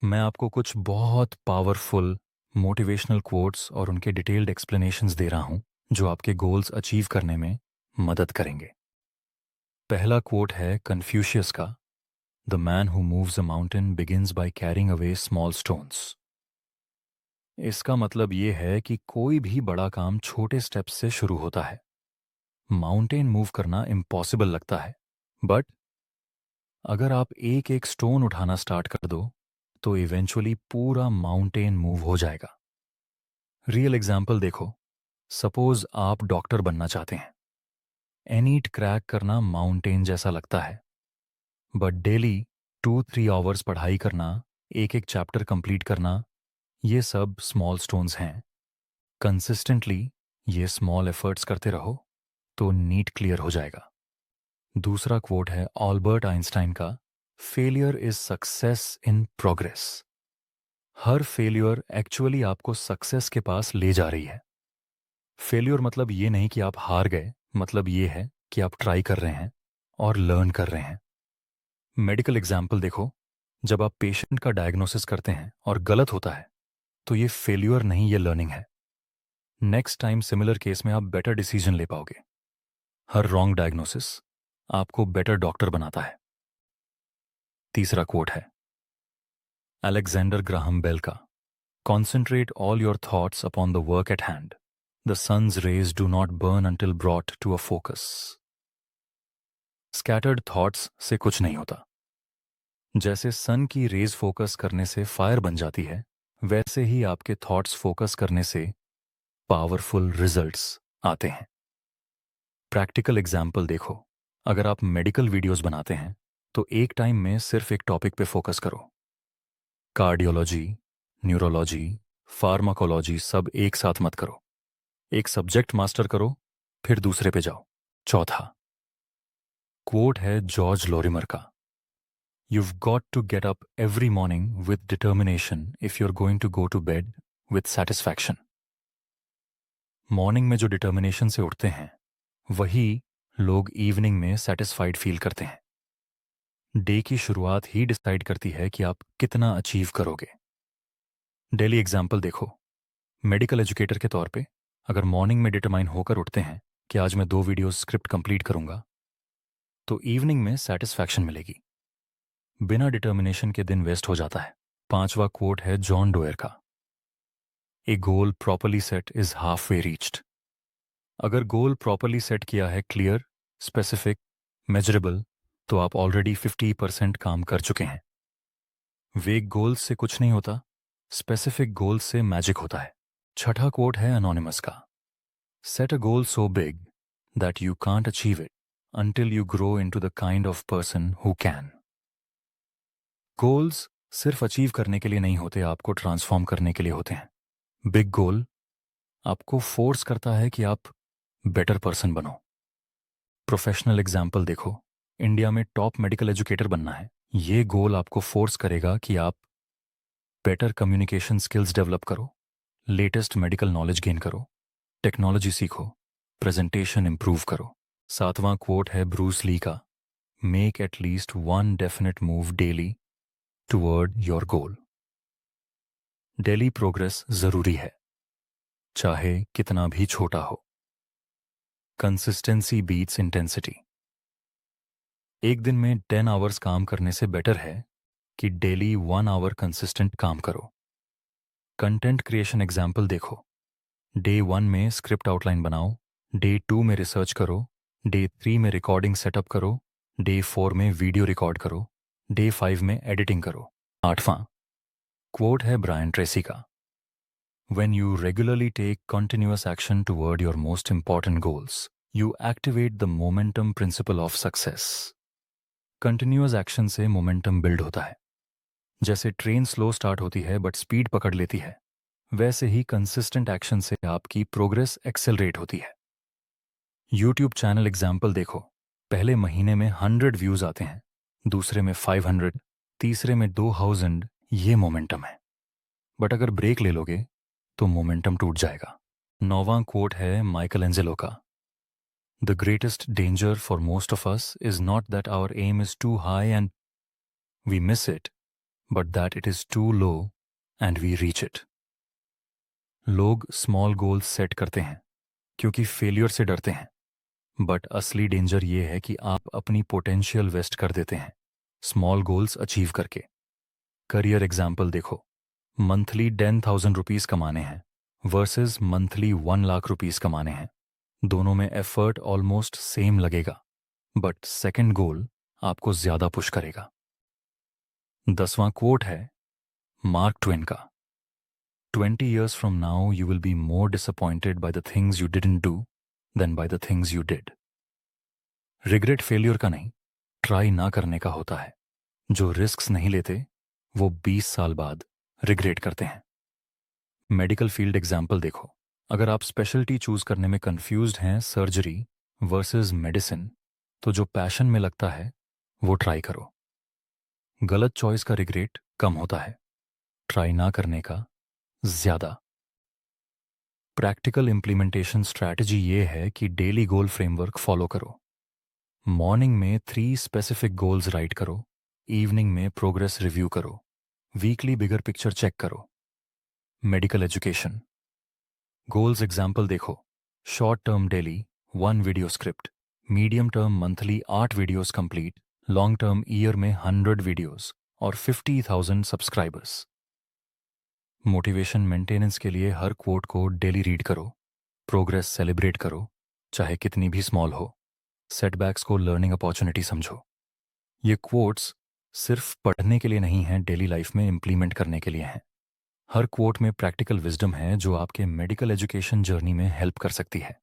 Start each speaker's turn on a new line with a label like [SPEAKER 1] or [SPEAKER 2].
[SPEAKER 1] मैं आपको कुछ बहुत पावरफुल मोटिवेशनल कोट्स और उनके डिटेल्ड एक्सप्लेनेशंस दे रहा हूं जो आपके गोल्स अचीव करने में मदद करेंगे। पहला कोट है कन्फ्यूशियस का, the man who moves a mountain begins by carrying away small stones. इसका मतलब ये है कि कोई भी बड़ा काम छोटे स्टेप्स से शुरू होता है। माउंटेन मूव करना इम्पॉसिबल लगता है, बट अगर आप एक एक स्टोन उठाना स्टार्ट कर दो तो इवेंचुअली पूरा माउंटेन मूव हो जाएगा। रियल एग्जाम्पल देखो। सपोज आप डॉक्टर बनना चाहते हैं। एनीट क्रैक करना माउंटेन जैसा लगता है, बट डेली 2-3 आवर्स पढ़ाई करना, एक एक चैप्टर कंप्लीट करना, ये सब स्मॉल स्टोन्स हैं। कंसिस्टेंटली ये स्मॉल एफर्ट्स करते रहो तो नीट क्लियर हो जाएगा। दूसरा क्वोट है ऑल्बर्ट आइंस्टाइन का, failure is success in progress. Her failure actually आपको सक्सेस के पास ले जा रही है। फेल्योर मतलब ये नहीं कि आप हार गए, मतलब ये है कि आप ट्राई कर रहे हैं और लर्न कर रहे हैं। मेडिकल एग्जाम्पल देखो। जब आप पेशेंट का डायग्नोसिस करते हैं और गलत होता है तो ये फेल्योर नहीं, ये लर्निंग है। नेक्स्ट टाइम सिमिलर केस में आप बेटर डिसीजन ले पाओगे। हर रॉन्ग डायग्नोसिस आपको बेटर डॉक्टर बनाता है। तीसरा कोट है अलेक्जेंडर ग्राहम बेल का, concentrate all your thoughts upon the work at hand, the sun's rays do not burn until brought to a focus. Scattered thoughts से कुछ नहीं होता। जैसे सन की रेज फोकस करने से फायर बन जाती है, वैसे ही आपके थॉट्स फोकस करने से पावरफुल रिजल्ट्स आते हैं। प्रैक्टिकल एग्जाम्पल देखो। अगर आप मेडिकल वीडियोस बनाते हैं तो एक टाइम में सिर्फ एक टॉपिक पे फोकस करो। कार्डियोलॉजी, न्यूरोलॉजी, फार्माकोलॉजी सब एक साथ मत करो। एक सब्जेक्ट मास्टर करो, फिर दूसरे पे जाओ। चौथा कोट है जॉर्ज लोरिमर का, You've got to get up every morning with determination if you're going to go to bed with satisfaction. Morning में जो डिटर्मिनेशन से उठते हैं वही लोग इवनिंग में सेटिस्फाइड फील करते हैं। डे की शुरुआत ही डिसाइड करती है कि आप कितना अचीव करोगे। डेली एग्जाम्पल देखो। मेडिकल एजुकेटर के तौर पे अगर मॉर्निंग में डिटरमाइन होकर उठते हैं कि आज मैं 2 वीडियोस स्क्रिप्ट कंप्लीट करूंगा, तो इवनिंग में सेटिस्फैक्शन मिलेगी। बिना डिटर्मिनेशन के दिन वेस्ट हो जाता है। पांचवा कोट है जॉन डोयर का, a goal properly set is halfway reached. अगर गोल प्रॉपरली सेट किया है, क्लियर, स्पेसिफिक, मेजरेबल, तो आप ऑलरेडी 50% काम कर चुके हैं। वेग गोल्स से कुछ नहीं होता, स्पेसिफिक गोल्स से मैजिक होता है। छठा कोट है अनोनिमस का, set a goal so big that you can't achieve it until you grow into the kind of person who can. Goals सिर्फ अचीव करने के लिए नहीं होते, आपको ट्रांसफॉर्म करने के लिए होते हैं। बिग गोल आपको फोर्स करता है कि आप बेटर पर्सन बनो। प्रोफेशनल एग्जाम्पल देखो। इंडिया में टॉप मेडिकल एजुकेटर बनना है, ये गोल आपको फोर्स करेगा कि आप बेटर कम्युनिकेशन स्किल्स डेवलप करो, लेटेस्ट मेडिकल नॉलेज गेन करो, टेक्नोलॉजी सीखो, प्रेजेंटेशन इंप्रूव करो। सातवां कोट है ब्रूस ली का, make at least one definite move daily toward your goal. Daily progress जरूरी है, चाहे कितना भी छोटा हो। Consistency beats intensity. एक दिन में 10 आवर्स काम करने से बेटर है कि डेली 1 आवर कंसिस्टेंट काम करो। कंटेंट क्रिएशन एग्जाम्पल देखो। डे 1 में स्क्रिप्ट आउटलाइन बनाओ, डे 2 में रिसर्च करो, डे 3 में रिकॉर्डिंग सेटअप करो, डे 4 में वीडियो रिकॉर्ड करो, डे 5 में एडिटिंग करो। आठवां क्वोट है ब्रायन ट्रेसी का, When you regularly take continuous action toward your most important goals, you activate the momentum principle of success. Continuous action से मोमेंटम बिल्ड होता है। जैसे ट्रेन स्लो स्टार्ट होती है बट स्पीड पकड़ लेती है, वैसे ही कंसिस्टेंट एक्शन से आपकी प्रोग्रेस एक्सेलरेट होती है। यूट्यूब चैनल एग्जाम्पल देखो। पहले महीने में 100 व्यूज आते हैं, दूसरे में 500, तीसरे में 2000। ये मोमेंटम है। बट अगर ब्रेक ले लोगे तो मोमेंटम टूट जाएगा। नौवां कोट है माइकल एंजेलो का, the greatest danger for most of us is not that our aim is too high and we miss it, but that it is too low and we reach it. लोग small goals set करते हैं क्योंकि failure से डरते हैं, but असली danger ये है कि आप अपनी पोटेंशियल वेस्ट कर देते हैं स्मॉल गोल्स अचीव करके। करियर एग्जाम्पल देखो, मंथली 10,000 रुपीज़ कमाने हैं वर्सेस मंथली 1 लाख रुपीज़ कमाने हैं। दोनों में एफर्ट ऑलमोस्ट सेम लगेगा, बट सेकंड गोल आपको ज़्यादा पुश करेगा। 10वां कोट है मार्क ट्वेन का, 20 years from now you will be more disappointed by the things you didn't do than by the things you did. Regret failure का नहीं, try ना करने का होता है। जो रिस्क्स नहीं लेते वो 20 साल बाद रिग्रेट करते हैं। मेडिकल फील्ड एग्जाम्पल देखो, अगर आप स्पेशलिटी चूज करने में कंफ्यूज्ड हैं सर्जरी वर्सेस मेडिसिन, तो जो पैशन में लगता है वो ट्राई करो। गलत चॉइस का रिग्रेट कम होता है, ट्राई ना करने का ज्यादा। प्रैक्टिकल इम्प्लीमेंटेशन स्ट्रैटेजी ये है कि डेली गोल फ्रेमवर्क फॉलो करो। मॉर्निंग में 3 स्पेसिफिक गोल्स राइट करो, इवनिंग में प्रोग्रेस रिव्यू करो, वीकली बिगर पिक्चर चेक करो। मेडिकल एजुकेशन गोल्स एग्जाम्पल देखो, short term daily 1 video script, medium term monthly 8 videos complete, long term year में 100 videos और 50,000 subscribers. Motivation maintenance के लिए her coat को डेली रीड करो, progress celebrate करो चाहे कितनी भी स्मॉल हो, सेटबैक्स को लर्निंग अपॉर्चुनिटी समझो। ये कोट्स सिर्फ पढ़ने के लिए नहीं हैं, डेली लाइफ में इम्प्लीमेंट करने के लिए हैं। हर कोट में प्रैक्टिकल विजडम है जो आपके मेडिकल एजुकेशन जर्नी में हेल्प कर सकती है।